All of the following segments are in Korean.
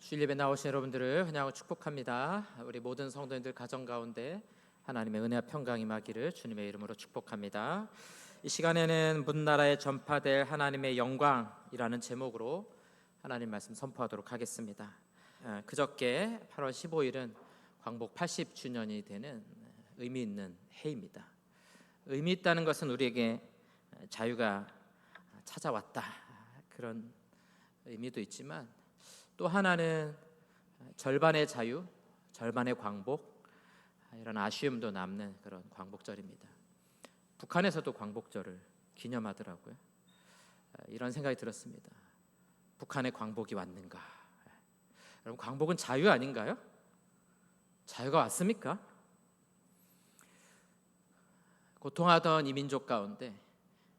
주일 예배 나오신 여러분들을 환영하고 축복합니다. 우리 모든 성도님들 가정 가운데 하나님의 은혜와 평강이 임하기를 주님의 이름으로 축복합니다. 이 시간에는 문나라에 전파될 하나님의 영광이라는 제목으로 하나님 말씀 선포하도록 하겠습니다. 그저께 8월 15일은 광복 80주년이 되는 의미 있는 해입니다. 의미 있다는 것은 우리에게 자유가 찾아왔다, 그런 의미도 있지만 또 하나는 절반의 자유, 절반의 광복, 이런 아쉬움도 남는 그런 광복절입니다. 북한에서도 광복절을 기념하더라고요. 이런 생각이 들었습니다. 북한의 광복이 왔는가? 여러분, 광복은 자유 아닌가요? 자유가 왔습니까? 고통하던 이 민족 가운데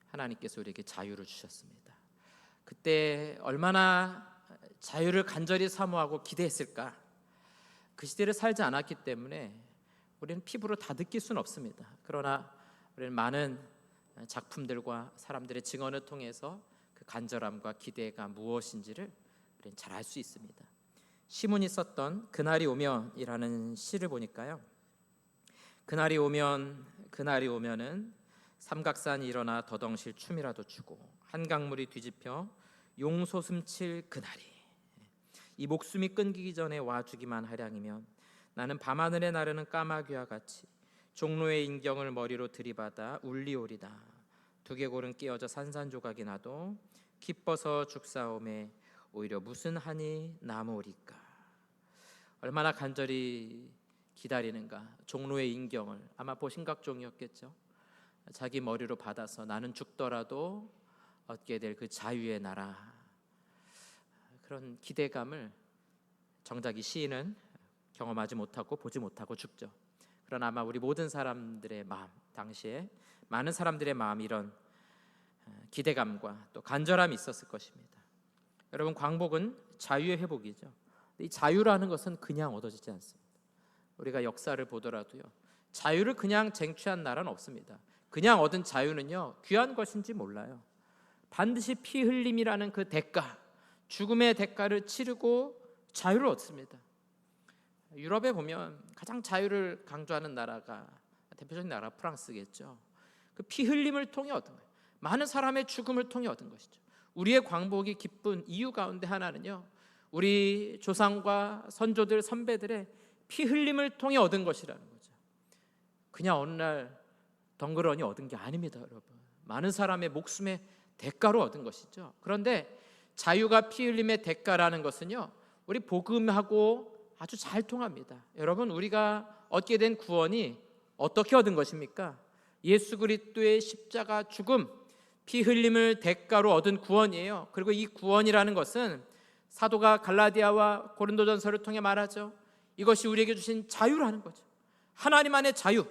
하나님께서 우리에게 자유를 주셨습니다. 그때 얼마나 자유를 간절히 사모하고 기대했을까? 그 시대를 살지 않았기 때문에 우리는 피부로 다 느낄 수는 없습니다. 그러나 우리는 많은 작품들과 사람들의 증언을 통해서 그 간절함과 기대가 무엇인지를 우리는 잘 알 수 있습니다. 시몬이 썼던 그날이 오면이라는 시를 보니까요, 그날이 오면은 삼각산이 일어나 더덩실 춤이라도 추고 한강물이 뒤집혀 용솟음칠 그날이, 이 목숨이 끊기기 전에 와주기만 하량이면 나는 밤하늘에 나르는 까마귀와 같이 종로의 인경을 머리로 들이받아 울리오리다. 두개골은 끼어져 산산조각이 나도 기뻐서 죽사옴에 오히려 무슨 한이 남으리까. 얼마나 간절히 기다리는가. 종로의 인경을, 아마 보신각종이었겠죠. 자기 머리로 받아서 나는 죽더라도 얻게 될 그 자유의 나라, 그런 기대감을 정작 이 시인은 경험하지 못하고 보지 못하고 죽죠. 그러나 아마 우리 모든 사람들의 마음, 당시에 많은 사람들의 마음, 이런 기대감과 또 간절함이 있었을 것입니다. 여러분, 광복은 자유의 회복이죠. 이 자유라는 것은 그냥 얻어지지 않습니다. 우리가 역사를 보더라도요, 자유를 그냥 쟁취한 나라는 없습니다. 그냥 얻은 자유는요, 귀한 것인지 몰라요. 반드시 피 흘림이라는 그 대가, 죽음의 대가를 치르고 자유를 얻습니다. 유럽에 보면 가장 자유를 강조하는 나라가, 대표적인 나라 프랑스겠죠. 그 피 흘림을 통해 얻은 거예요. 많은 사람의 죽음을 통해 얻은 것이죠. 우리의 광복이 기쁜 이유 가운데 하나는요, 우리 조상과 선조들, 선배들의 피 흘림을 통해 얻은 것이라는 거죠. 그냥 어느 날 덩그러니 얻은 게 아닙니다, 여러분. 많은 사람의 목숨의 대가로 얻은 것이죠. 그런데 자유가 피 흘림의 대가라는 것은요, 우리 복음하고 아주 잘 통합니다. 여러분, 우리가 얻게 된 구원이 어떻게 얻은 것입니까? 예수 그리스도의 십자가 죽음, 피 흘림을 대가로 얻은 구원이에요. 그리고 이 구원이라는 것은 사도가 갈라디아와 고린도전서를 통해 말하죠. 이것이 우리에게 주신 자유라는 거죠. 하나님 안의 자유.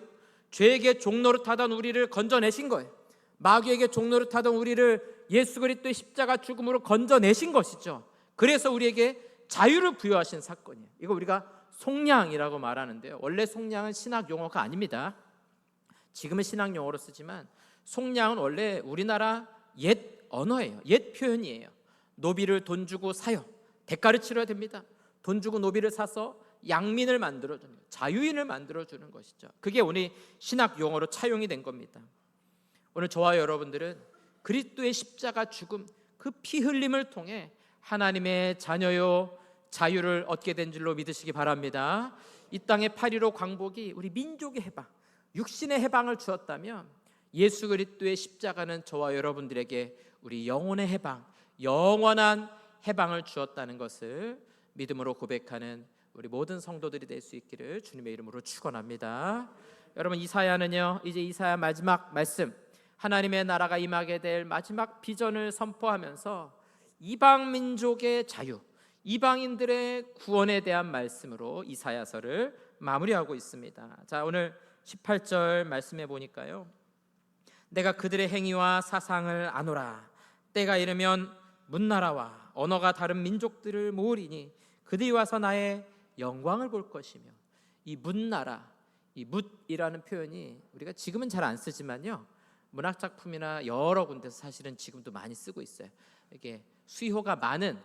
죄에게 종노릇하던 우리를 건져내신 거예요. 마귀에게 종노릇하던 우리를 예수 그리스도의 십자가 죽음으로 건져내신 것이죠. 그래서 우리에게 자유를 부여하신 사건이에요. 이거 우리가 속량이라고 말하는데요, 원래 속량은 신학 용어가 아닙니다. 지금은 신학 용어로 쓰지만 속량은 원래 우리나라 옛 언어예요. 옛 표현이에요. 노비를 돈 주고 사요. 대가를 치러야 됩니다. 돈 주고 노비를 사서 양민을 만들어주는 거예요. 자유인을 만들어주는 것이죠. 그게 오늘 신학 용어로 차용이 된 겁니다. 오늘 저와 여러분들은 그리스도의 십자가 죽음, 그 피 흘림을 통해 하나님의 자녀요 자유를 얻게 된 줄로 믿으시기 바랍니다. 이 땅의 8.15 광복이 우리 민족의 해방, 육신의 해방을 주었다면 예수 그리스도의 십자가는 저와 여러분들에게 우리 영혼의 해방, 영원한 해방을 주었다는 것을 믿음으로 고백하는 우리 모든 성도들이 될 수 있기를 주님의 이름으로 축원합니다. 여러분, 이사야는요, 이제 이사야 마지막 말씀, 하나님의 나라가 임하게 될 마지막 비전을 선포하면서 이방 민족의 자유, 이방인들의 구원에 대한 말씀으로 이사야서를 마무리하고 있습니다. 자, 오늘 18절 말씀해 보니까요, 내가 그들의 행위와 사상을 아노라. 때가 이르면 문나라와 언어가 다른 민족들을 모으리니 그들이 와서 나의 영광을 볼 것이며. 이 문나라, 이 묻이라는 표현이 우리가 지금은 잘 안 쓰지만요, 문학작품이나 여러 군데서 사실은 지금도 많이 쓰고 있어요. 이게 수요가 많은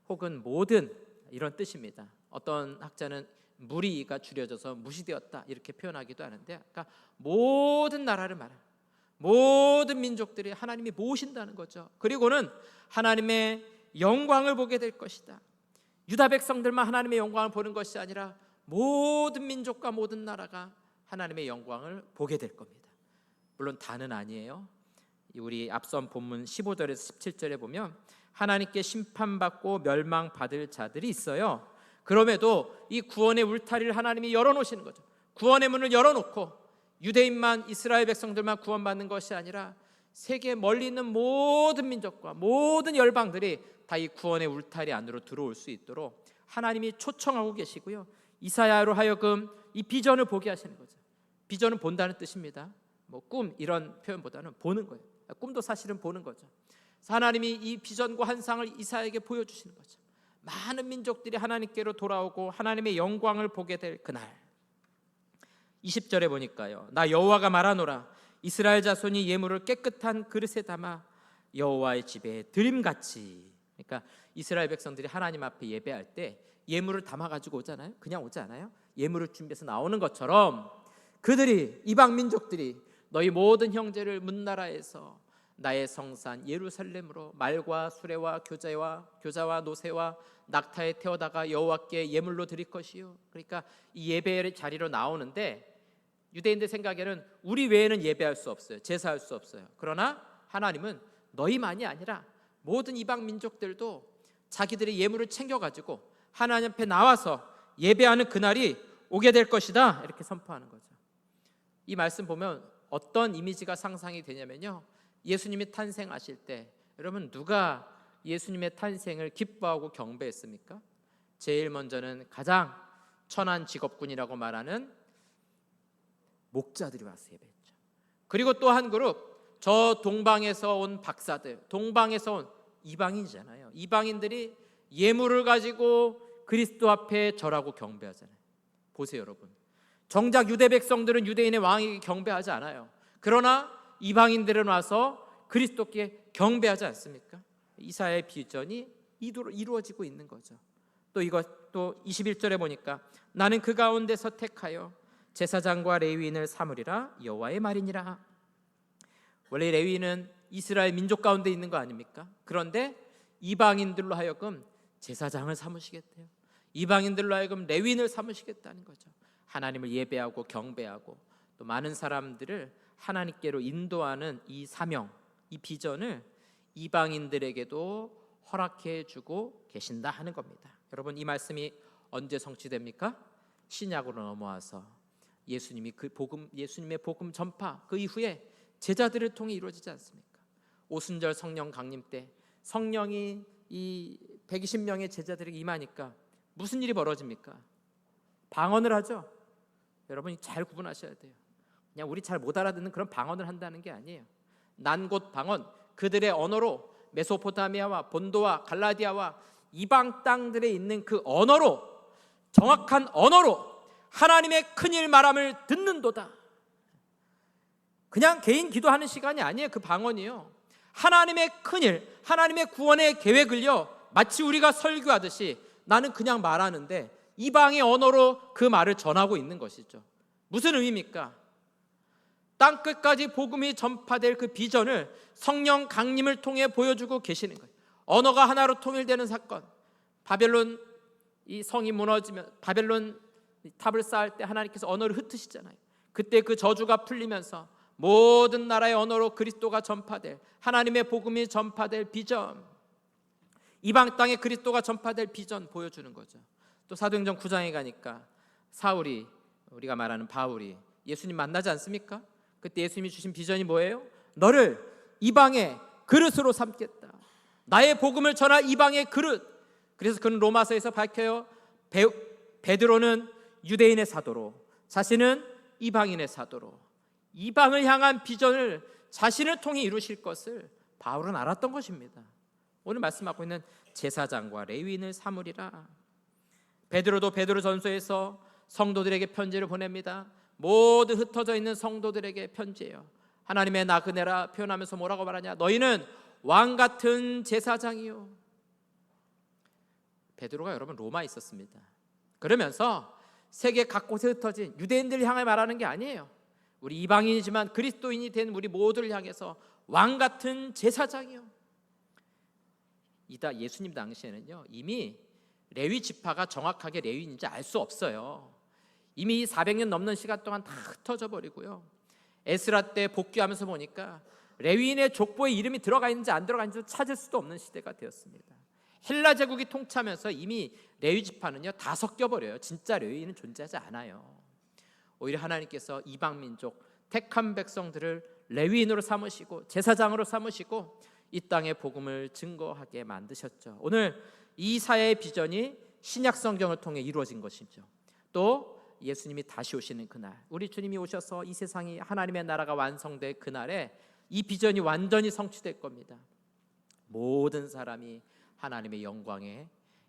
혹은 모든 이런 뜻입니다. 어떤 학자는 무리가 줄여져서 무시되었다 이렇게 표현하기도 하는데, 그러니까 모든 나라를 말해요. 모든 민족들이 하나님이 모신다는 거죠. 그리고는 하나님의 영광을 보게 될 것이다. 유다 백성들만 하나님의 영광을 보는 것이 아니라 모든 민족과 모든 나라가 하나님의 영광을 보게 될 겁니다. 물론 다는 아니에요. 우리 앞선 본문 15절에서 17절에 보면 하나님께 심판받고 멸망받을 자들이 있어요. 그럼에도 이 구원의 울타리를 하나님이 열어놓으시는 거죠. 구원의 문을 열어놓고 유대인만, 이스라엘 백성들만 구원받는 것이 아니라 세계 멀리 있는 모든 민족과 모든 열방들이 다 이 구원의 울타리 안으로 들어올 수 있도록 하나님이 초청하고 계시고요. 이사야로 하여금 이 비전을 보게 하시는 거죠. 비전은 본다는 뜻입니다. 뭐 꿈 이런 표현보다는 보는 거예요. 꿈도 사실은 보는 거죠. 하나님이 이 비전과 환상을 이사야에게 보여주시는 거죠. 많은 민족들이 하나님께로 돌아오고 하나님의 영광을 보게 될 그날. 20절에 보니까요, 나 여호와가 말하노라. 이스라엘 자손이 예물을 깨끗한 그릇에 담아 여호와의 집에 드림같이. 그러니까 이스라엘 백성들이 하나님 앞에 예배할 때 예물을 담아가지고 오잖아요. 그냥 오지 않아요. 예물을 준비해서 나오는 것처럼 그들이, 이방 민족들이 너희 모든 형제를 문나라에서 나의 성산 예루살렘으로 말과 수레와 교자와 노새와 낙타에 태워다가 여호와께 예물로 드릴 것이요. 그러니까 이 예배의 자리로 나오는데 유대인들 생각에는 우리 외에는 예배할 수 없어요. 제사할 수 없어요. 그러나 하나님은 너희만이 아니라 모든 이방 민족들도 자기들의 예물을 챙겨가지고 하나님 앞에 나와서 예배하는 그날이 오게 될 것이다 이렇게 선포하는 거죠. 이 말씀 보면 어떤 이미지가 상상이 되냐면요, 예수님이 탄생하실 때 여러분 누가 예수님의 탄생을 기뻐하고 경배했습니까? 제일 먼저는 가장 천한 직업군이라고 말하는 목자들이 와서 예배했죠. 그리고 또 한 그룹, 저 동방에서 온 박사들, 동방에서 온 이방인이잖아요. 이방인들이 예물을 가지고 그리스도 앞에 절하고 경배하잖아요. 보세요 여러분, 정작 유대 백성들은 유대인의 왕에게 경배하지 않아요. 그러나 이방인들은 와서 그리스도께 경배하지 않습니까? 이사야의 비전이 이루어지고 있는 거죠. 또 21절에 보니까 나는 그 가운데서 택하여 제사장과 레위인을 삼으리라 여호와의 말이니라. 원래 레위인은 이스라엘 민족 가운데 있는 거 아닙니까? 그런데 이방인들로 하여금 제사장을 삼으시겠대요. 이방인들로 하여금 레위인을 삼으시겠다는 거죠. 하나님을 예배하고 경배하고 또 많은 사람들을 하나님께로 인도하는 이 사명, 이 비전을 이방인들에게도 허락해 주고 계신다 하는 겁니다. 여러분, 이 말씀이 언제 성취됩니까? 신약으로 넘어와서 예수님의 복음 전파, 그 이후에 제자들을 통해 이루어지지 않습니까? 오순절 성령 강림 때 성령이 이 120명의 제자들에게 임하니까 무슨 일이 벌어집니까? 방언을 하죠. 여러분이 잘 구분하셔야 돼요. 그냥 우리 잘 못 알아듣는 그런 방언을 한다는 게 아니에요. 난곳 방언, 그들의 언어로 메소포타미아와 본도와 갈라디아와 이방 땅들에 있는 그 언어로, 정확한 언어로 하나님의 큰일 말함을 듣는도다. 그냥 개인 기도하는 시간이 아니에요. 그 방언이요, 하나님의 큰일, 하나님의 구원의 계획을요, 마치 우리가 설교하듯이 나는 그냥 말하는데 이방의 언어로 그 말을 전하고 있는 것이죠. 무슨 의미입니까? 땅끝까지 복음이 전파될 그 비전을 성령 강림을 통해 보여주고 계시는 거예요. 언어가 하나로 통일되는 사건, 바벨론 이 성이 무너지면, 바벨론 탑을 쌓을 때 하나님께서 언어를 흩으시잖아요. 그때 그 저주가 풀리면서 모든 나라의 언어로 그리스도가 전파될, 하나님의 복음이 전파될 비전, 이방 땅에 그리스도가 전파될 비전 보여주는 거죠. 또 사도행전 9장에 가니까 사울이, 우리가 말하는 바울이 예수님 만나지 않습니까? 그때 예수님이 주신 비전이 뭐예요? 너를 이방의 그릇으로 삼겠다. 나의 복음을 전할 이방의 그릇. 그래서 그는 로마서에서 밝혀요. 베드로는 유대인의 사도로, 자신은 이방인의 사도로, 이방을 향한 비전을 자신을 통해 이루실 것을 바울은 알았던 것입니다. 오늘 말씀하고 있는 제사장과 레위인을 삼으리라. 베드로도 베드로전서에서 성도들에게 편지를 보냅니다. 모두 흩어져 있는 성도들에게 편지예요. 하나님의 나그네라 표현하면서 뭐라고 말하냐? 너희는 왕 같은 제사장이요. 베드로가 여러분 로마에 있었습니다. 그러면서 세계 각곳에 흩어진 유대인들을 향해 말하는 게 아니에요. 우리 이방인이지만 그리스도인이 된 우리 모두를 향해서 왕 같은 제사장이요. 이다 예수님 당시에는요, 이미 레위 지파가 정확하게 레위인지 알 수 없어요. 이미 400년 넘는 시간 동안 다 흩어져 버리고요. 에스라 때 복귀하면서 보니까 레위인의 족보에 이름이 들어가 있는지 안 들어가 있는지 찾을 수도 없는 시대가 되었습니다. 헬라 제국이 통치하면서 이미 레위 지파는요 다 섞여 버려요. 진짜 레위인은 존재하지 않아요. 오히려 하나님께서 이방 민족 택한 백성들을 레위인으로 삼으시고 제사장으로 삼으시고 이 땅의 복음을 증거하게 만드셨죠. 오늘 이사야의 비전이 신약 성경을 통해 이루어진 것이죠. 또 예수님이 다시 오시는 그날, 우리 주님이 오셔서 이 세상이 하나님의 나라가 완성될 그날에 이 비전이 완전히 성취될 겁니다. 모든 사람이 하나님의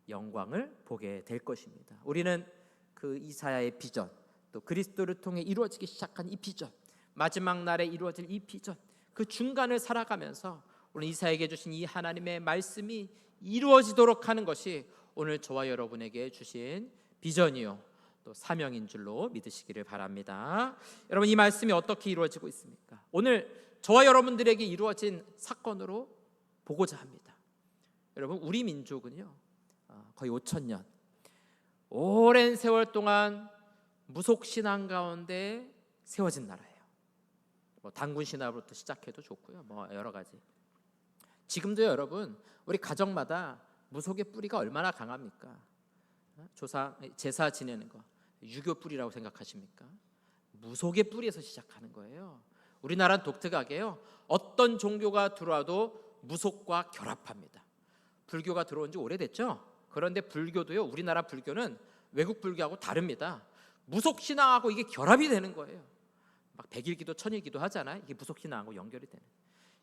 영광을 보게 될 것입니다. 우리는 그 이사야의 비전, 또 그리스도를 통해 이루어지기 시작한 이 비전, 마지막 날에 이루어질 이 비전, 그 중간을 살아가면서 오늘 이사야에게 주신 이 하나님의 말씀이 이루어지도록 하는 것이 오늘 저와 여러분에게 주신 비전이요 또 사명인 줄로 믿으시기를 바랍니다. 여러분, 이 말씀이 어떻게 이루어지고 있습니까? 오늘 저와 여러분들에게 이루어진 사건으로 보고자 합니다. 여러분, 우리 민족은요 거의 5,000년 오랜 세월 동안 무속신앙 가운데 세워진 나라예요. 단군 신화부터 시작해도 좋고요, 여러 가지. 지금도 여러분 우리 가정마다 무속의 뿌리가 얼마나 강합니까? 조상 제사 지내는 거 유교 뿌리라고 생각하십니까? 무속의 뿌리에서 시작하는 거예요. 우리나라는 독특하게요, 어떤 종교가 들어와도 무속과 결합합니다. 불교가 들어온 지 오래됐죠? 그런데 불교도요, 우리나라 불교는 외국 불교하고 다릅니다. 무속 신앙하고 이게 결합이 되는 거예요. 막 백일기도 천일기도 하잖아요. 이게 무속 신앙하고 연결이 되는.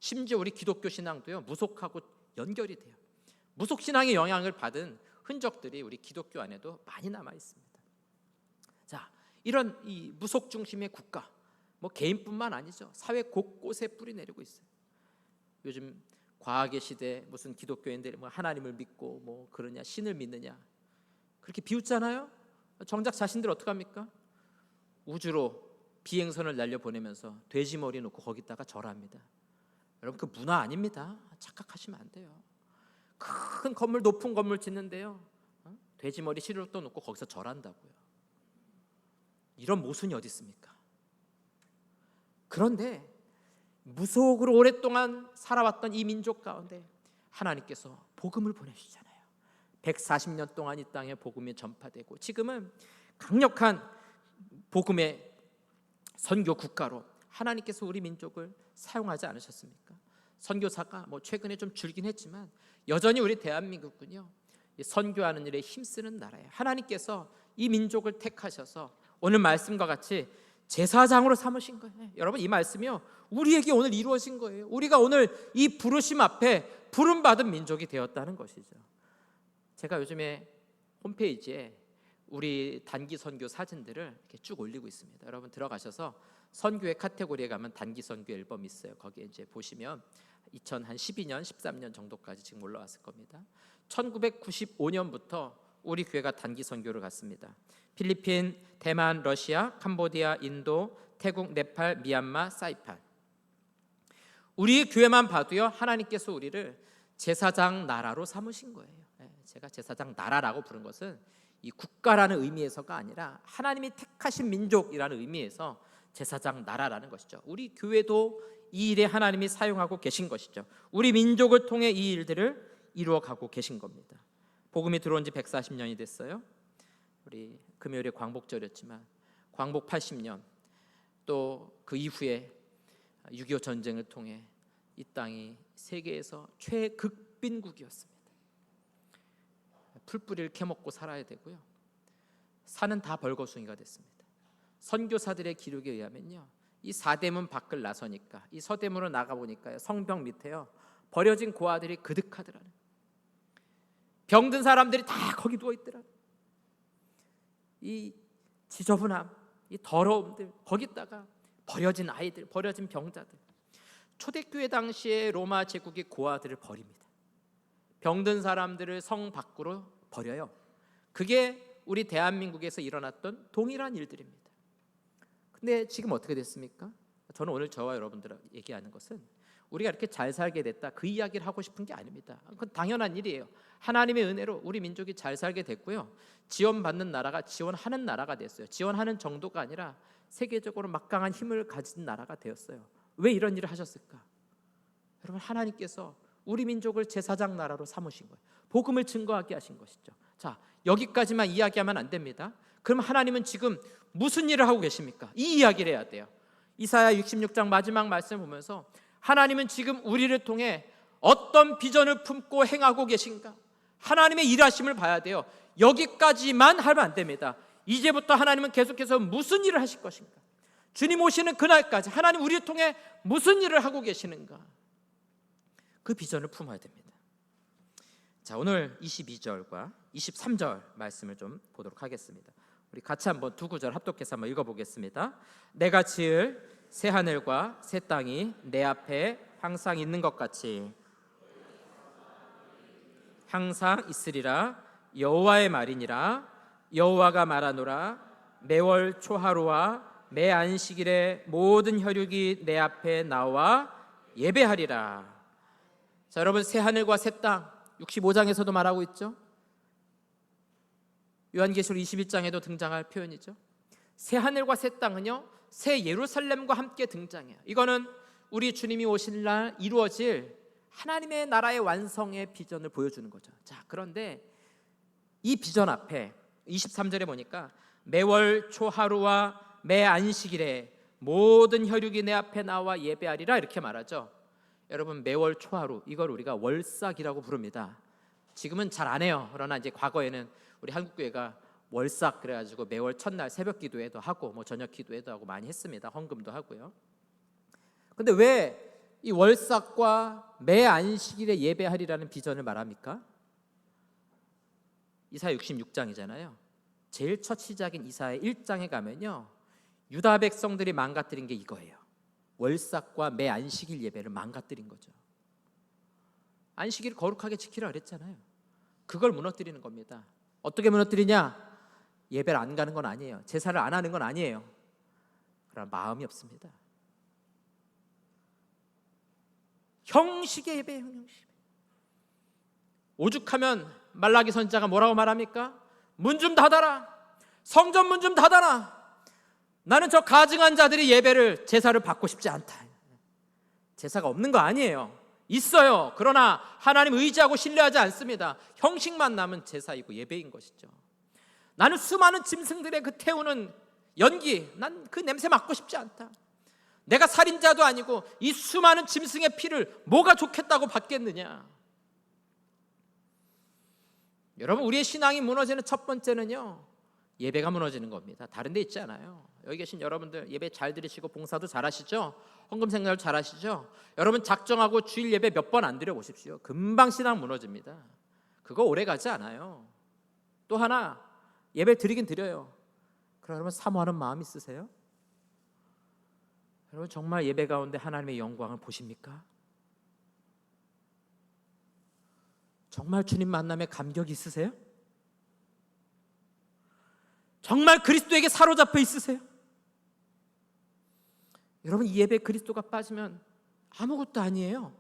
심지어 우리 기독교 신앙도요 무속하고 연결이 돼요. 무속 신앙의 영향을 받은 흔적들이 우리 기독교 안에도 많이 남아 있습니다. 자, 이런 이 무속 중심의 국가, 개인뿐만 아니죠. 사회 곳곳에 뿌리 내리고 있어요. 요즘 과학의 시대 무슨 기독교인들이 하나님을 믿고 그러냐, 신을 믿느냐 그렇게 비웃잖아요. 정작 자신들 어떡합니까? 우주로 비행선을 날려보내면서 돼지 머리 놓고 거기다가 절합니다. 여러분, 그 문화 아닙니다. 착각하시면 안 돼요. 큰 건물, 높은 건물 짓는데요, 돼지 머리 실을 또 놓고 거기서 절한다고요. 이런 모순이 어디 있습니까? 그런데 무속으로 오랫동안 살아왔던 이 민족 가운데 하나님께서 복음을 보내주시잖아요. 140년 동안 이 땅에 복음이 전파되고 지금은 강력한 복음의 선교 국가로 하나님께서 우리 민족을 사용하지 않으셨습니까? 선교사가 최근에 좀 줄긴 했지만 여전히 우리 대한민국은요 선교하는 일에 힘쓰는 나라예요. 하나님께서 이 민족을 택하셔서 오늘 말씀과 같이 제사장으로 삼으신 거예요. 여러분, 이 말씀이요 우리에게 오늘 이루어진 거예요. 우리가 오늘 이 부르심 앞에 부름받은 민족이 되었다는 것이죠. 제가 요즘에 홈페이지에 우리 단기 선교 사진들을 이렇게 쭉 올리고 있습니다. 여러분 들어가셔서 선교의 카테고리에 가면 단기 선교 앨범이 있어요. 거기에 이제 보시면 2012년, 13년 정도까지 지금 올라왔을 겁니다. 1995년부터 우리 교회가 단기 선교를 갔습니다. 필리핀, 대만, 러시아, 캄보디아, 인도, 태국, 네팔, 미얀마, 사이판. 우리 교회만 봐도요 하나님께서 우리를 제사장 나라로 삼으신 거예요. 제가 제사장 나라라고 부른 것은 이 국가라는 의미에서가 아니라 하나님이 택하신 민족이라는 의미에서 제사장 나라라는 것이죠. 우리 교회도 이 일에 하나님이 사용하고 계신 것이죠. 우리 민족을 통해 이 일들을 이루어가고 계신 겁니다. 복음이 들어온 지 140년이 됐어요. 우리 금요일에 광복절이었지만 광복 80년, 또 그 이후에 6.25 전쟁을 통해 이 땅이 세계에서 최극빈국이었습니다. 풀뿌리를 캐먹고 살아야 되고요, 산은 다 벌거숭이가 됐습니다. 선교사들의 기록에 의하면요, 이 사대문 밖을 나서니까, 이 서대문으로 나가보니까요, 성벽 밑에요 버려진 고아들이 그득하더라는, 병든 사람들이 다 거기 누워있더라는, 이 지저분함, 이 더러움들, 거기다가 버려진 아이들, 버려진 병자들. 초대교회 당시에 로마 제국이 고아들을 버립니다. 병든 사람들을 성 밖으로 버려요. 그게 우리 대한민국에서 일어났던 동일한 일들입니다. 근데 지금 어떻게 됐습니까? 저는 오늘 저와 여러분들 얘기하는 것은 우리가 이렇게 잘 살게 됐다, 그 이야기를 하고 싶은 게 아닙니다. 그건 당연한 일이에요. 하나님의 은혜로 우리 민족이 잘 살게 됐고요, 지원받는 나라가 지원하는 나라가 됐어요. 지원하는 정도가 아니라 세계적으로 막강한 힘을 가진 나라가 되었어요. 왜 이런 일을 하셨을까? 여러분, 하나님께서 우리 민족을 제사장 나라로 삼으신 거예요. 복음을 증거하게 하신 것이죠. 자, 여기까지만 이야기하면 안 됩니다. 그럼 하나님은 지금 무슨 일을 하고 계십니까? 이 이야기를 해야 돼요. 이사야 66장 마지막 말씀을 보면서 하나님은 지금 우리를 통해 어떤 비전을 품고 행하고 계신가? 하나님의 일하심을 봐야 돼요. 여기까지만 하면 안 됩니다. 이제부터 하나님은 계속해서 무슨 일을 하실 것인가? 주님 오시는 그날까지 하나님 우리를 통해 무슨 일을 하고 계시는가? 그 비전을 품어야 됩니다. 자, 오늘 22절과 23절 말씀을 좀 보도록 하겠습니다. 우리 같이 한번 두 구절 합독해서 한번 읽어보겠습니다. 내가 지을 새 하늘과 새 땅이 내 앞에 항상 있는 것 같이 항상 있으리라. 여호와의 말이니라. 여호와가 말하노라. 매월 초하루와 매 안식일에 모든 혈육이 내 앞에 나와 예배하리라. 자, 여러분, 새 하늘과 새 땅 65장에서도 말하고 있죠. 요한계시록 21장에도 등장할 표현이죠. 새 하늘과 새 땅은요, 새 예루살렘과 함께 등장해요. 이거는 우리 주님이 오실 날 이루어질 하나님의 나라의 완성의 비전을 보여주는 거죠. 자, 그런데 이 비전 앞에 23절에 보니까 매월 초하루와 매 안식일에 모든 혈육이 내 앞에 나와 예배하리라 이렇게 말하죠. 여러분, 매월 초하루, 이걸 우리가 월삭이라고 부릅니다. 지금은 잘 안 해요. 그러나 이제 과거에는 우리 한국교회가 월삭 그래가지고 매월 첫날 새벽 기도회도 하고 뭐 저녁 기도회도 하고 많이 했습니다. 헌금도 하고요. 근데 왜 이 월삭과 매 안식일에 예배하리라는 비전을 말합니까? 이사야 66장이잖아요. 제일 첫 시작인 이사야 1장에 가면요, 유다 백성들이 망가뜨린 게 이거예요. 월삭과 매 안식일 예배를 망가뜨린 거죠. 안식일을 거룩하게 지키라 그랬잖아요. 그걸 무너뜨리는 겁니다. 어떻게 무너뜨리냐? 예배를 안 가는 건 아니에요. 제사를 안 하는 건 아니에요. 그러나 마음이 없습니다. 형식의 예배예요. 형식. 오죽하면 말라기 선지자가 뭐라고 말합니까? 문 좀 닫아라. 성전 문 좀 닫아라. 나는 저 가증한 자들이 예배를, 제사를 받고 싶지 않다. 제사가 없는 거 아니에요. 있어요. 그러나 하나님 의지하고 신뢰하지 않습니다. 형식만 남은 제사이고 예배인 것이죠. 나는 수많은 짐승들의 그 태우는 연기, 난 그 냄새 맡고 싶지 않다. 내가 살인자도 아니고 이 수많은 짐승의 피를 뭐가 좋겠다고 받겠느냐. 여러분, 우리의 신앙이 무너지는 첫 번째는요, 예배가 무너지는 겁니다. 다른 데 있지 않아요. 여기 계신 여러분들 예배 잘 드리시고 봉사도 잘 하시죠? 헌금 생활 잘 하시죠? 여러분, 작정하고 주일 예배 몇 번 안 드려 보십시오. 금방 신앙 무너집니다. 그거 오래 가지 않아요. 또 하나, 예배 드리긴 드려요. 그러면 사모하는 마음 있으세요? 여러분, 정말 예배 가운데 하나님의 영광을 보십니까? 정말 주님 만남에 감격이 있으세요? 정말 그리스도에게 사로잡혀 있으세요? 여러분, 이 예배에 그리스도가 빠지면 아무것도 아니에요.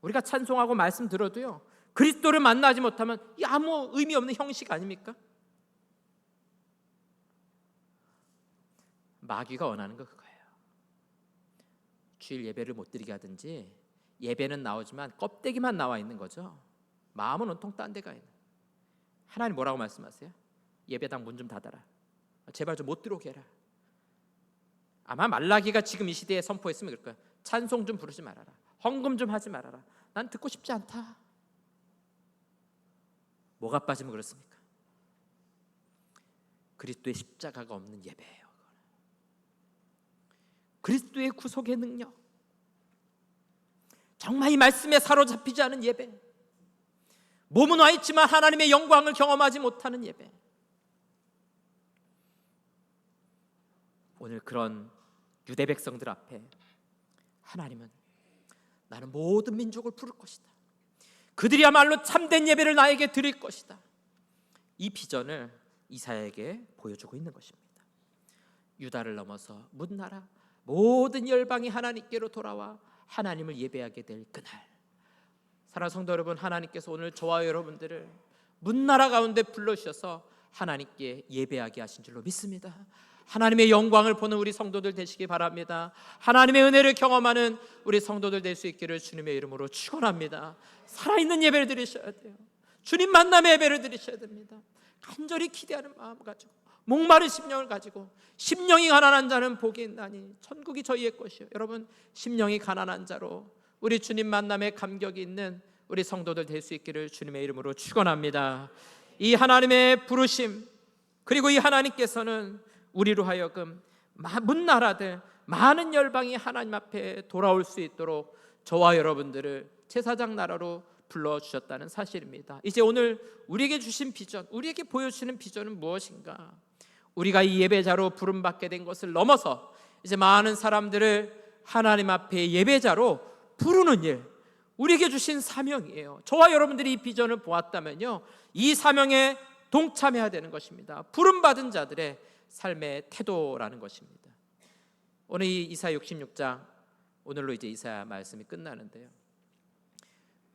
우리가 찬송하고 말씀 들어도요, 그리스도를 만나지 못하면 이 아무 의미 없는 형식 아닙니까? 마귀가 원하는 거 그거예요. 주일 예배를 못 드리게 하든지, 예배는 나오지만 껍데기만 나와 있는 거죠. 마음은 온통 딴 데가 있는. 하나님 뭐라고 말씀하세요? 예배당 문 좀 닫아라. 제발 좀 못 들어오게 해라. 아마 말라기가 지금 이 시대에 선포했으면 그럴 거야. 찬송 좀 부르지 말아라. 헌금 좀 하지 말아라. 난 듣고 싶지 않다. 뭐가 빠지면 그렇습니까? 그리스도의 십자가가 없는 예배예요. 그리스도의 구속의 능력, 정말 이 말씀에 사로잡히지 않은 예배, 몸은 와 있지만 하나님의 영광을 경험하지 못하는 예배. 오늘 그런 유대 백성들 앞에 하나님은 나는 모든 민족을 부를 것이다. 그들이야말로 참된 예배를 나에게 드릴 것이다. 이 비전을 이사야에게 보여주고 있는 것입니다. 유다를 넘어서 문나라 모든 열방이 하나님께로 돌아와 하나님을 예배하게 될 그날, 사랑하는 성도 여러분, 하나님께서 오늘 저와 여러분들을 문나라 가운데 불러주셔서 하나님께 예배하게 하신 줄로 믿습니다. 하나님의 영광을 보는 우리 성도들 되시기 바랍니다. 하나님의 은혜를 경험하는 우리 성도들 될 수 있기를 주님의 이름으로 축원합니다. 살아있는 예배를 드리셔야 돼요. 주님 만남의 예배를 드리셔야 됩니다. 간절히 기대하는 마음 가지고, 목마른 심령을 가지고, 심령이 가난한 자는 복이 있나니 천국이 저희의 것이요. 여러분, 심령이 가난한 자로 우리 주님 만남에 감격이 있는 우리 성도들 될 수 있기를 주님의 이름으로 축원합니다. 이 하나님의 부르심, 그리고 이 하나님께서는 우리로 하여금 문나라들 많은 열방이 하나님 앞에 돌아올 수 있도록 저와 여러분들을 제사장 나라로 불러주셨다는 사실입니다. 이제 오늘 우리에게 주신 비전, 우리에게 보여주시는 비전은 무엇인가? 우리가 이 예배자로 부름받게 된 것을 넘어서 이제 많은 사람들을 하나님 앞에 예배자로 부르는 일, 우리에게 주신 사명이에요. 저와 여러분들이 이 비전을 보았다면요, 이 사명에 동참해야 되는 것입니다. 부름받은 자들의 삶의 태도라는 것입니다. 오늘 이 이사야 66장, 오늘로 이제 이사야 말씀이 끝나는데요,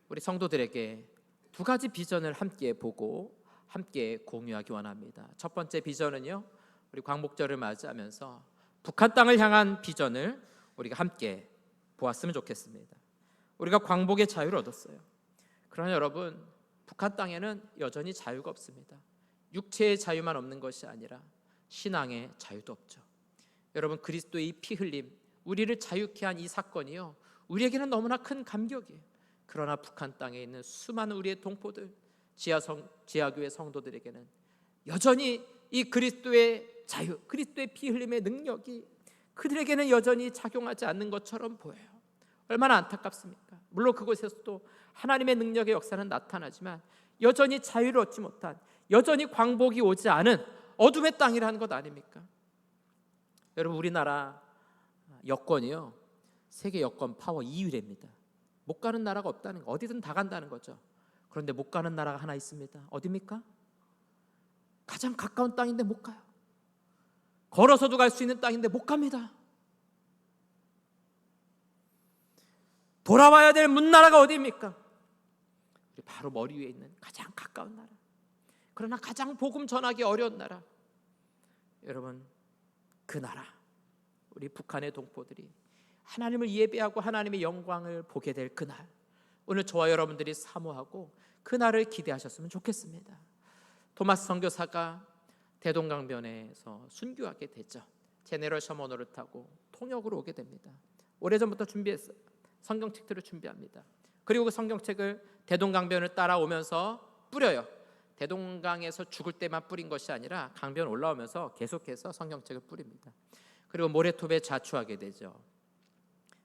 우리 성도들에게 두 가지 비전을 함께 보고 함께 공유하기 원합니다. 첫 번째 비전은요, 우리 광복절을 맞이하면서 북한 땅을 향한 비전을 우리가 함께 보았으면 좋겠습니다. 우리가 광복의 자유를 얻었어요. 그러나 여러분, 북한 땅에는 여전히 자유가 없습니다. 육체의 자유만 없는 것이 아니라 신앙의 자유도 없죠. 여러분, 그리스도의 피 흘림, 우리를 자유케 한 이 사건이요, 우리에게는 너무나 큰 감격이에요. 그러나 북한 땅에 있는 수많은 우리의 동포들, 지하교회 성도들에게는 여전히 이 그리스도의 자유, 그리스도의 피 흘림의 능력이 그들에게는 여전히 작용하지 않는 것처럼 보여요. 얼마나 안타깝습니까? 물론 그곳에서도 하나님의 능력의 역사는 나타나지만 여전히 자유를 얻지 못한, 여전히 광복이 오지 않은 어둠의 땅이라는 것 아닙니까? 여러분, 우리나라 여권이요, 세계 여권 파워 2위랍니다. 못 가는 나라가 없다는 거, 어디든 다 간다는 거죠. 그런데 못 가는 나라가 하나 있습니다. 어디입니까? 가장 가까운 땅인데 못 가요. 걸어서도 갈 수 있는 땅인데 못 갑니다. 돌아와야 될 문나라가 어디입니까? 우리 바로 머리 위에 있는 가장 가까운 나라, 그러나 가장 복음 전하기 어려운 나라, 여러분, 그 나라, 우리 북한의 동포들이 하나님을 예배하고 하나님의 영광을 보게 될 그날, 오늘 저와 여러분들이 사모하고 그날을 기대하셨으면 좋겠습니다. 토마스 선교사가 대동강변에서 순교하게 되죠. 제네럴 셔먼호를 타고 통역으로 오게 됩니다. 오래전부터 준비했어요. 성경책들을 준비합니다. 그리고 그 성경책을 대동강변을 따라오면서 뿌려요. 대동강에서 죽을 때만 뿌린 것이 아니라 강변 올라오면서 계속해서 성경책을 뿌립니다. 그리고 모래톱에 자초하게 되죠.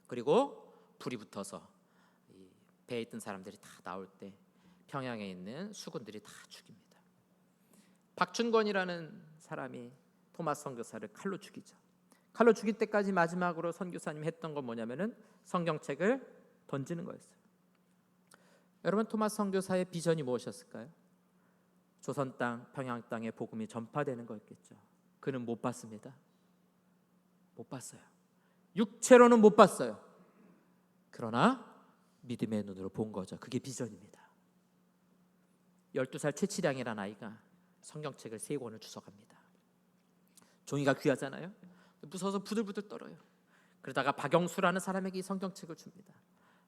그리고 불이 붙어서 배에 있던 사람들이 다 나올 때 평양에 있는 수군들이 다 죽입니다. 박춘권이라는 사람이 토마스 선교사를 칼로 죽이죠. 칼로 죽일 때까지 마지막으로 선교사님이 했던 건 뭐냐면은 성경책을 던지는 거였어요. 여러분, 토마스 선교사의 비전이 무엇이었을까요? 조선 땅, 평양 땅에 복음이 전파되는 거였겠죠. 그는 못 봤습니다. 못 봤어요. 육체로는 못 봤어요. 그러나 믿음의 눈으로 본 거죠. 그게 비전입니다. 12살 최치량이라는 아이가 성경책을 3권을 주워갑니다. 종이가 귀하잖아요. 무서워서 부들부들 떨어요. 그러다가 박영수라는 사람에게 이 성경책을 줍니다.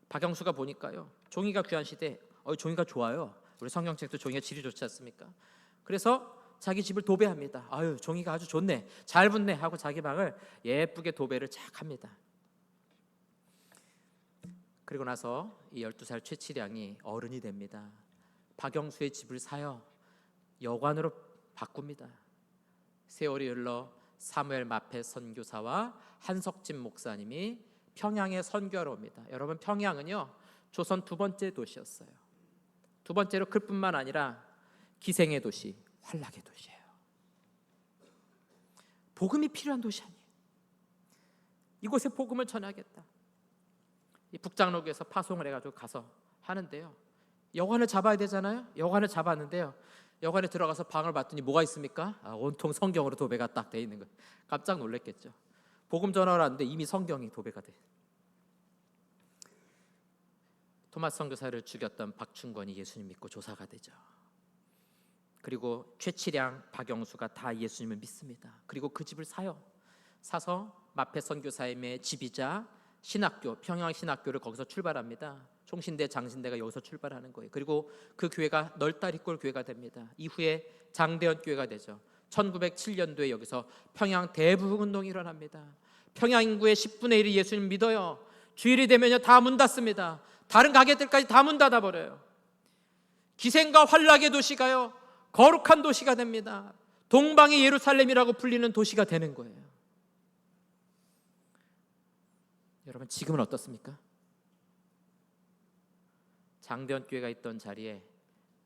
박영수가 보니까요, 종이가 귀한 시대, 종이가 좋아요. 우리 성경책도 종이가 질이 좋지 않습니까? 그래서 자기 집을 도배합니다. 아유, 종이가 아주 좋네, 잘 붙네 하고 자기 방을 예쁘게 도배를 착 합니다. 그리고 나서 이 12살 최치량이 어른이 됩니다. 박영수의 집을 사요 여관으로 바꿉니다. 세월이 흘러 사무엘 마페 선교사와 한석진 목사님이 평양에 선교하러 옵니다. 여러분, 평양은요, 조선 두 번째 도시였어요. 두 번째로 클 뿐만 아니라 기생의 도시, 환락의 도시예요. 복음이 필요한 도시 아니에요. 이곳에 복음을 전하겠다. 이 북장로교에서 파송을 해가지고 가서 하는데요, 여관을 잡아야 되잖아요. 여관을 잡았는데요, 여관에 들어가서 방을 봤더니 뭐가 있습니까? 온통 성경으로 도배가 딱 돼 있는 거예요. 깜짝 놀랐겠죠. 복음 전화를 하는데 이미 성경이 도배가 돼. 토마스 선교사를 죽였던 박충권이 예수님 믿고 조사가 되죠. 그리고 최치량, 박영수가 다 예수님을 믿습니다. 그리고 그 집을 사서 마페 선교사님의 집이자 신학교, 평양신학교를 거기서 출발합니다. 총신대, 장신대가 여기서 출발하는 거예요. 그리고 그 교회가 널다리꼴 교회가 됩니다. 이후에 장대현 교회가 되죠. 1907년도에 여기서 평양 대부흥운동이 일어납니다. 평양 인구의 10분의 1이 예수님 믿어요. 주일이 되면요 다 문 닫습니다. 다른 가게들까지 다 문 닫아버려요. 기생과 환락의 도시가요 거룩한 도시가 됩니다. 동방의 예루살렘이라고 불리는 도시가 되는 거예요. 여러분 지금은 어떻습니까? 장대현 교회가 있던 자리에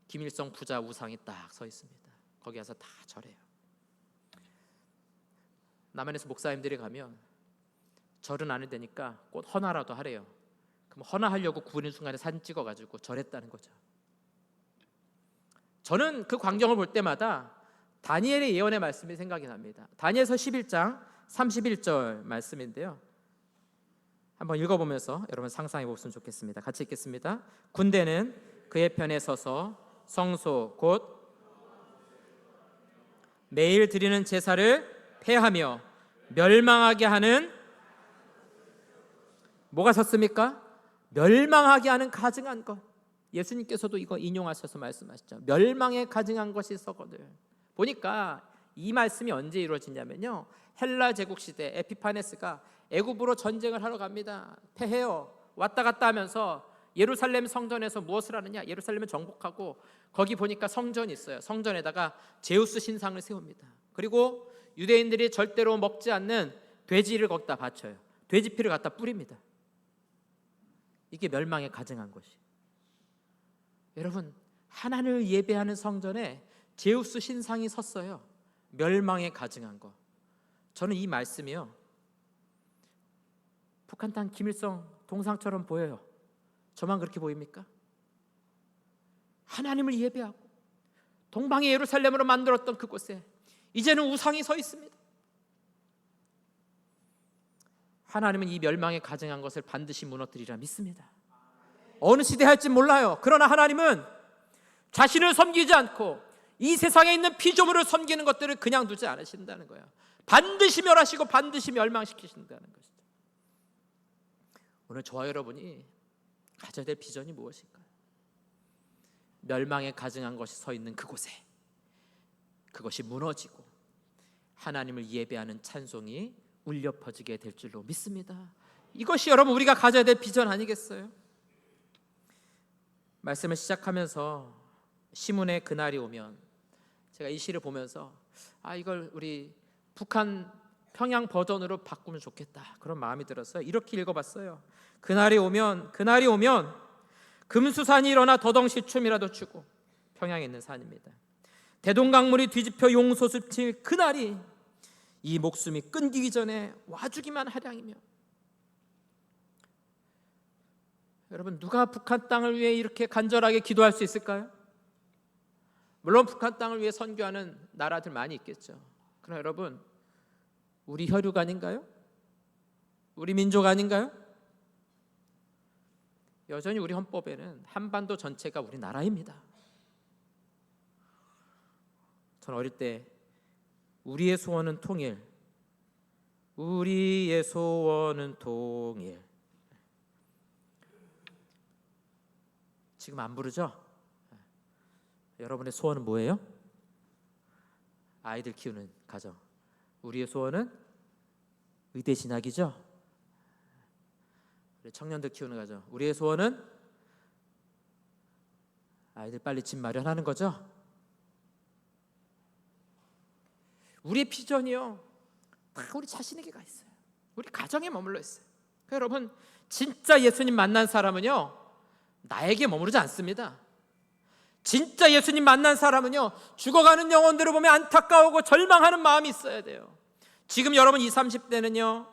김일성 부자 우상이 딱 서 있습니다. 거기 가서 다 절해요. 남한에서 목사님들이 가면 절은 안 해도 되니까 꼭 헌화라도 하래요. 그럼 헌화하려고 구부리는 순간에 사진 찍어가지고 절했다는 거죠. 저는 그 광경을 볼 때마다 다니엘의 예언의 말씀이 생각이 납니다. 다니엘서 11장 31절 말씀인데요, 한번 읽어보면서 여러분 상상해 보셨으면 좋겠습니다. 같이 읽겠습니다. 군대는 그의 편에 서서 성소 곧 매일 드리는 제사를 폐하며 멸망하게 하는, 뭐가 섰습니까? 멸망하게 하는 가증한 것. 예수님께서도 이거 인용하셔서 말씀하시죠. 멸망에 가증한 것이 서거늘. 보니까 이 말씀이 언제 이루어지냐면요, 헬라 제국 시대 에피파네스가 애굽으로 전쟁을 하러 갑니다. 패해요. 왔다 갔다 하면서 예루살렘 성전에서 무엇을 하느냐, 예루살렘을 정복하고 거기 보니까 성전이 있어요. 성전에다가 제우스 신상을 세웁니다. 그리고 유대인들이 절대로 먹지 않는 돼지를 거기다 바쳐요. 돼지피를 갖다 뿌립니다. 이게 멸망에 가증한 것이. 여러분, 하나님을 예배하는 성전에 제우스 신상이 섰어요. 멸망에 가증한 것. 저는 이 말씀이요, 북한 땅 김일성 동상처럼 보여요. 저만 그렇게 보입니까? 하나님을 예배하고 동방의 예루살렘으로 만들었던 그곳에 이제는 우상이 서 있습니다. 하나님은 이 멸망에 가증한 것을 반드시 무너뜨리리라 믿습니다. 어느 시대 할지 몰라요. 그러나 하나님은 자신을 섬기지 않고 이 세상에 있는 피조물을 섬기는 것들을 그냥 두지 않으신다는 거예요. 반드시 멸하시고 반드시 멸망시키신다는 것이죠. 오늘 저와 여러분이 가져야 될 비전이 무엇일까요? 멸망에 가증한 것이 서 있는 그곳에 그것이 무너지고 하나님을 예배하는 찬송이 울려 퍼지게 될 줄로 믿습니다. 이것이 여러분 우리가 가져야 될 비전 아니겠어요? 말씀을 시작하면서 시문의 그날이 오면, 제가 이 시를 보면서 이걸 우리 북한 평양 버전으로 바꾸면 좋겠다, 그런 마음이 들었어요. 이렇게 읽어봤어요. 그날이 오면 금수산이 일어나 더덩실춤이라도 추고, 평양에 있는 산입니다. 대동강물이 뒤집혀 용솟을 칠 그날이 이 목숨이 끊기기 전에 와주기만 하량이며. 여러분, 누가 북한 땅을 위해 이렇게 간절하게 기도할 수 있을까요? 물론 북한 땅을 위해 선교하는 나라들 많이 있겠죠. 그러나 여러분, 우리 혈육 아닌가요? 우리 민족 아닌가요? 여전히 우리 헌법에는 한반도 전체가 우리 나라입니다. 저는 어릴 때 우리의 소원은 통일, 우리의 소원은 통일, 지금 안 부르죠? 여러분의 소원은 뭐예요? 아이들 키우는 가정. 우리의 소원은 의대 진학이죠? 우리 청년들 키우는 가정. 우리의 소원은 아이들 빨리 집 마련하는 거죠? 우리의 비전이요, 다 우리 자신에게 가 있어요. 우리 가정에 머물러 있어요. 여러분, 진짜 예수님 만난 사람은요, 나에게 머무르지 않습니다. 진짜 예수님 만난 사람은요, 죽어가는 영혼들을 보면 안타까우고 절망하는 마음이 있어야 돼요. 지금 여러분 20, 30대는요,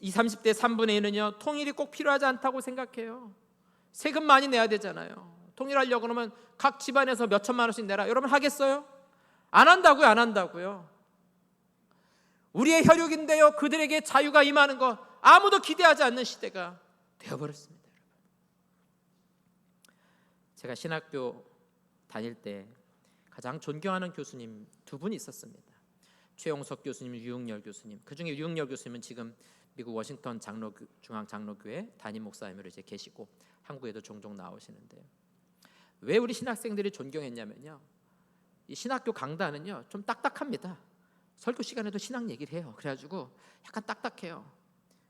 20, 30대 3분의 1은요 통일이 꼭 필요하지 않다고 생각해요. 세금 많이 내야 되잖아요. 통일하려고 그러면 각 집안에서 몇 천만 원씩 내라. 여러분 하겠어요? 안 한다고요. 안 한다고요. 우리의 혈육인데요, 그들에게 자유가 임하는 것 아무도 기대하지 않는 시대가 되어버렸습니다. 제가 신학교 다닐 때 가장 존경하는 교수님 두 분이 있었습니다. 최용석 교수님, 유흥열 교수님. 그중에 유흥열 교수님은 지금 미국 워싱턴 중앙장로교회 담임 목사님으로 이제 계시고 한국에도 종종 나오시는데요. 왜 우리 신학생들이 존경했냐면요, 이 신학교 강단은요 좀 딱딱합니다. 설교 시간에도 신학 얘기를 해요. 그래가지고 약간 딱딱해요.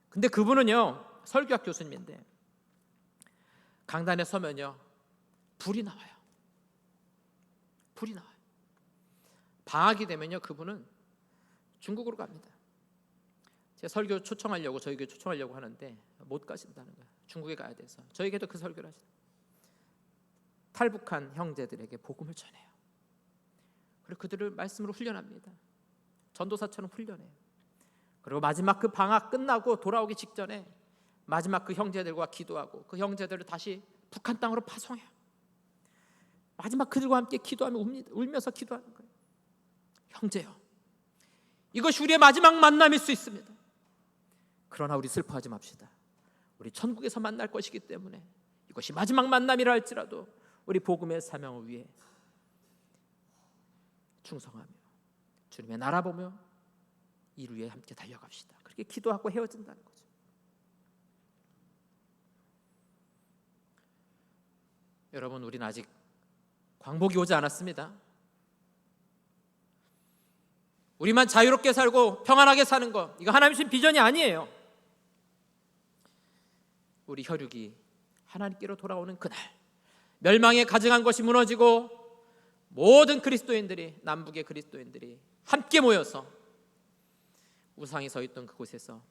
근데 그분은요 설교학 교수님인데 강단에 서면요 불이 나와요. 불이 나와요. 방학이 되면요 그분은 중국으로 갑니다. 제가 설교 초청하려고 저희 교회 초청하려고 하는데 못 가신다는 거예요. 중국에 가야 돼서. 저에게도 그 설교를 하시죠. 탈북한 형제들에게 복음을 전해요. 그리고 그들을 말씀으로 훈련합니다. 전도사처럼 훈련해요. 그리고 마지막 그 방학 끝나고 돌아오기 직전에 마지막 그 형제들과 기도하고 그 형제들을 다시 북한 땅으로 파송해요. 마지막 그들과 함께 기도하며 울면서 기도하는 거예요. 형제요, 이것이 우리의 마지막 만남일 수 있습니다. 그러나 우리 슬퍼하지 맙시다. 우리 천국에서 만날 것이기 때문에 이것이 마지막 만남이라 할지라도 우리 복음의 사명을 위해 충성하며 주님의 나라 보며 이를 위해 함께 달려갑시다. 그렇게 기도하고 헤어진다는 거죠. 여러분, 우리는 아직 광복이 오지 않았습니다. 우리만 자유롭게 살고 평안하게 사는 것, 이거 하나님 주신 비전이 아니에요. 우리 혈육이 하나님께로 돌아오는 그날, 멸망에 가증한 것이 무너지고 모든 그리스도인들이, 남북의 그리스도인들이 함께 모여서 우상이 서 있던 그곳에서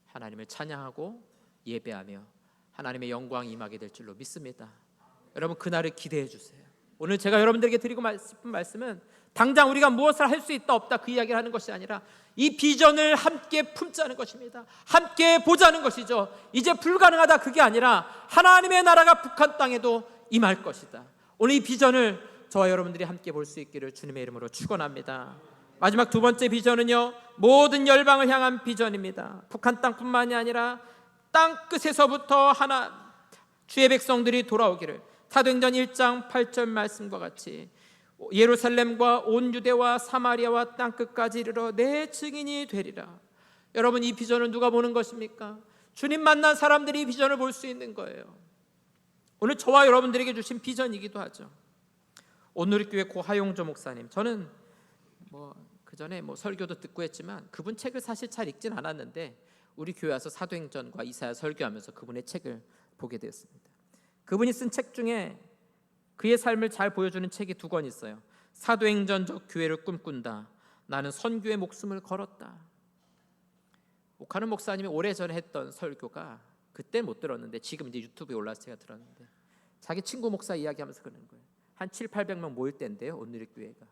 하나님을 찬양하고 예배하며 하나님의 영광이 임하게 될 줄로 믿습니다. 여러분, 그날을 기대해 주세요. 오늘 제가 여러분들에게 드리고 싶은 말씀은 당장 우리가 무엇을 할 수 있다 없다 그 이야기를 하는 것이 아니라 이 비전을 함께 품자는 것입니다. 함께 보자는 것이죠. 이제 불가능하다 그게 아니라 하나님의 나라가 북한 땅에도 임할 것이다. 오늘 이 비전을 저와 여러분들이 함께 볼 수 있기를 주님의 이름으로 축원합니다. 마지막 두 번째 비전은요, 모든 열방을 향한 비전입니다. 북한 땅뿐만이 아니라 땅 끝에서부터 주의 백성들이 돌아오기를, 사도행전 1장 8절 말씀과 같이 예루살렘과 온 유대와 사마리아와 땅 끝까지 이르러 내 증인이 되리라. 여러분, 이 비전은 누가 보는 것입니까? 주님 만난 사람들이 이 비전을 볼 수 있는 거예요. 오늘 저와 여러분들에게 주신 비전이기도 하죠. 온누리교회 고하용조 목사님, 저는 그 전에 설교도 듣고 했지만 그분 책을 사실 잘 읽진 않았는데 우리 교회 와서 사도행전과 이사야 설교하면서 그분의 책을 보게 되었습니다. 그분이 쓴 책 중에 그의 삶을 잘 보여주는 책이 두 권 있어요. 사도행전적 교회를 꿈꾼다, 나는 선교의 목숨을 걸었다. 옥하는 목사님이 오래전에 했던 설교가 그때 못 들었는데 지금 이제 유튜브에 올라서 제가 들었는데 자기 친구 목사 이야기하면서 그러는 거예요. 한 700~800명 모일 때인데요, 온누리교회가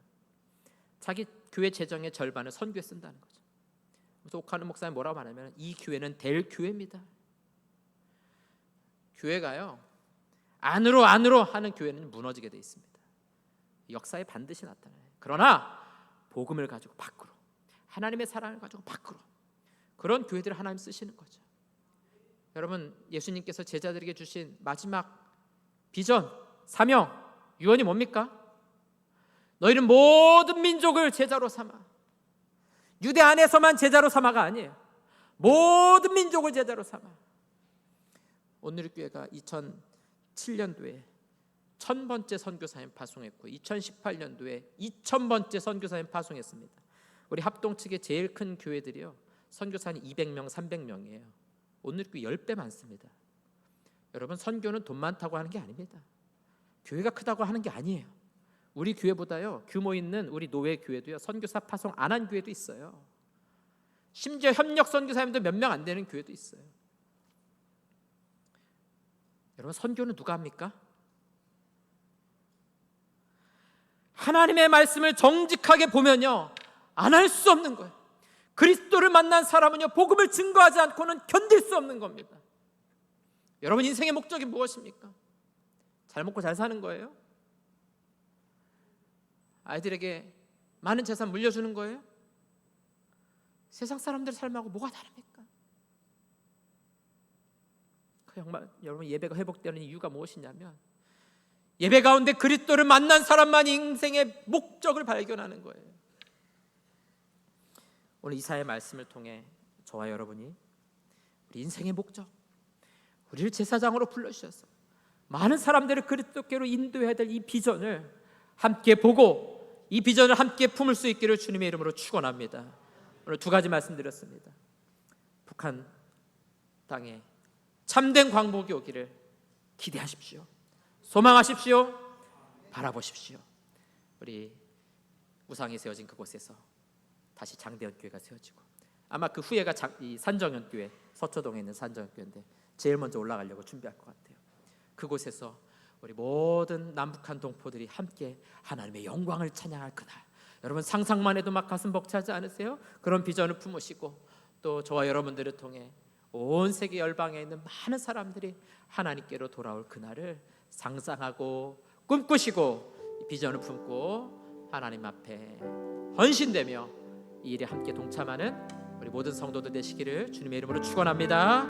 자기 교회 재정의 절반을 선교에 쓴다는 거죠. 그래서 옥하는 목사님이 뭐라고 하냐면 이 교회는 될 교회입니다. 교회가요, 안으로 하는 교회는 무너지게 돼 있습니다. 역사에 반드시 나타나요. 그러나 복음을 가지고 밖으로, 하나님의 사랑을 가지고 밖으로, 그런 교회들을 하나님 쓰시는 거죠. 여러분, 예수님께서 제자들에게 주신 마지막 비전, 사명, 유언이 뭡니까? 너희는 모든 민족을 제자로 삼아. 유대 안에서만 제자로 삼아가 아니에요. 모든 민족을 제자로 삼아. 온누리교회가 2007년도에 1000번째 선교사님 파송했고 2018년도에 2000번째 선교사님 파송했습니다. 우리 합동 측의 제일 큰 교회들이요, 선교사님 200명, 300명이에요. 온누리교회 10배 많습니다. 여러분, 선교는 돈 많다고 하는 게 아닙니다. 교회가 크다고 하는 게 아니에요. 우리 교회보다요 규모 있는 우리 노회 교회도요 선교사 파송 안 한 교회도 있어요. 심지어 협력 선교사님도 몇 명 안 되는 교회도 있어요. 여러분, 선교는 누가 합니까? 하나님의 말씀을 정직하게 보면요 안 할 수 없는 거예요. 그리스도를 만난 사람은요 복음을 증거하지 않고는 견딜 수 없는 겁니다. 여러분, 인생의 목적이 무엇입니까? 잘 먹고 잘 사는 거예요? 아이들에게 많은 재산 물려주는 거예요? 세상 사람들 삶하고 뭐가 다릅니까? 정말 여러분, 예배가 회복되는 이유가 무엇이냐면 예배 가운데 그리스도를 만난 사람만이 인생의 목적을 발견하는 거예요. 오늘 이사야의 말씀을 통해 저와 여러분이 우리 인생의 목적, 우리를 제사장으로 불러주셔서 많은 사람들을 그리스도께로 인도해야 될 이 비전을 함께 보고 이 비전을 함께 품을 수 있기를 주님의 이름으로 축원합니다. 오늘 두 가지 말씀드렸습니다. 북한 땅에 참된 광복이 오기를 기대하십시오. 소망하십시오. 바라보십시오. 우리 우상이 세워진 그곳에서 다시 장대현 교회가 세워지고, 아마 그 후회가 이 산정현 교회, 서초동에 있는 산정현 교회인데 제일 먼저 올라가려고 준비할 것 같아요. 그곳에서 우리 모든 남북한 동포들이 함께 하나님의 영광을 찬양할 그날, 여러분 상상만 해도 막 가슴 벅차지 않으세요? 그런 비전을 품으시고 또 저와 여러분들을 통해 온 세계 열방에 있는 많은 사람들이 하나님께로 돌아올 그날을 상상하고 꿈꾸시고 비전을 품고 하나님 앞에 헌신되며 이 일에 함께 동참하는 우리 모든 성도들 되시기를 주님의 이름으로 축원합니다.